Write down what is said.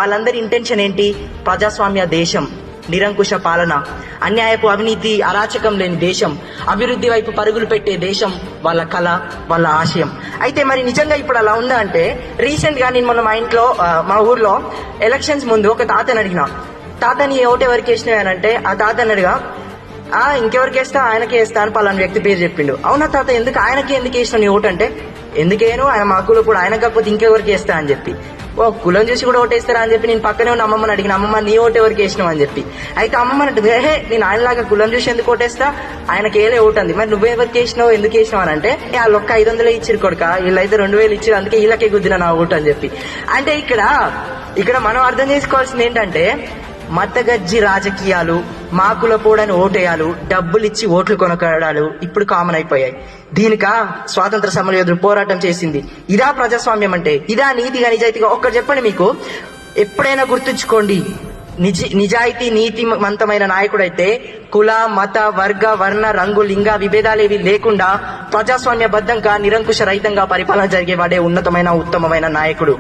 వాళ్ళందరి ఇంటెన్షన్ ఏంటి? ప్రజాస్వామ్య దేశం, నిరంకుశ పాలన, అన్యాయపు అవినీతి అరాచకం లేని దేశం, అభివృద్ధి వైపు పరుగులు పెట్టే దేశం వాళ్ళ కళ, వాళ్ళ ఆశయం. అయితే మరి నిజంగా ఇప్పుడు అలా ఉందా అంటే, రీసెంట్ గా నేను మొన్న మా ఊర్లో ఎలక్షన్స్ ముందు ఒక తాతని అడిగిన, తాతని ఓటు ఎవరికి వేసినాయనంటే ఆ తాతని అడిగా, ఇంకెవరికి వేస్తా, ఆయనకే వేస్తా అని పలానా వ్యక్తి పేరు చెప్పిండు. అవునా తాత, ఎందుకు వేసినావు నీ ఓటు అంటే, ఎందుకేను ఆయన మా కుల కూడా, ఆయన కాకపోతే ఇంకెవరికి వేస్తా అని చెప్పి. ఓ కులం చూసి కూడా ఓటేస్తారా అని చెప్పి నేను పక్కనే ఉన్న అమ్మమ్మని అడిగిన, అమ్మమ్మ నీ ఓటు ఎవరికి వేసినావు అని చెప్పి. అయితే అమ్మమ్మ అంటే, నేను ఆయనలాగా కులం చూసి ఎందుకు ఓటేస్తా, ఆయనకి ఏలే ఓటు అంది. మరి నువ్వెవరికి వేసినావు, ఎందుకు వేసినావు అని అంటే, వాళ్ళు ఒక్క 500 ఇచ్చిరు కొడుక, వీళ్ళైతే 2000 ఇచ్చిరు, అందుకే వీళ్ళకే గుద్దిన నా ఓటు అని చెప్పి. అంటే ఇక్కడ మనం అర్థం చేసుకోవాల్సింది ఏంటంటే, మతగజ్జి రాజకీయాలు, మాకుల పోడని ఓటేయాలు, డబ్బులిచ్చి ఓట్లు కొనకడాలు ఇప్పుడు కామన్ అయిపోయాయి. దీనికా స్వాతంత్ర సమరయోధులు పోరాటం చేసింది? ఇదా ప్రజాస్వామ్యం అంటే? ఇదా నీతిగా నిజాయితీగా? ఒక్కటి చెప్పండి, మీకు ఎప్పుడైనా గుర్తుంచుకోండి, నిజాయితీ నీతిమంతమైన నాయకుడైతే కుల, మత, వర్గ, వర్ణ, రంగు, లింగ విభేదాలేవి లేకుండా ప్రజాస్వామ్యబద్ధంగా నిరంకుశ రహితంగా పరిపాలన జరిగేవాడే ఉన్నతమైన ఉత్తమమైన నాయకుడు.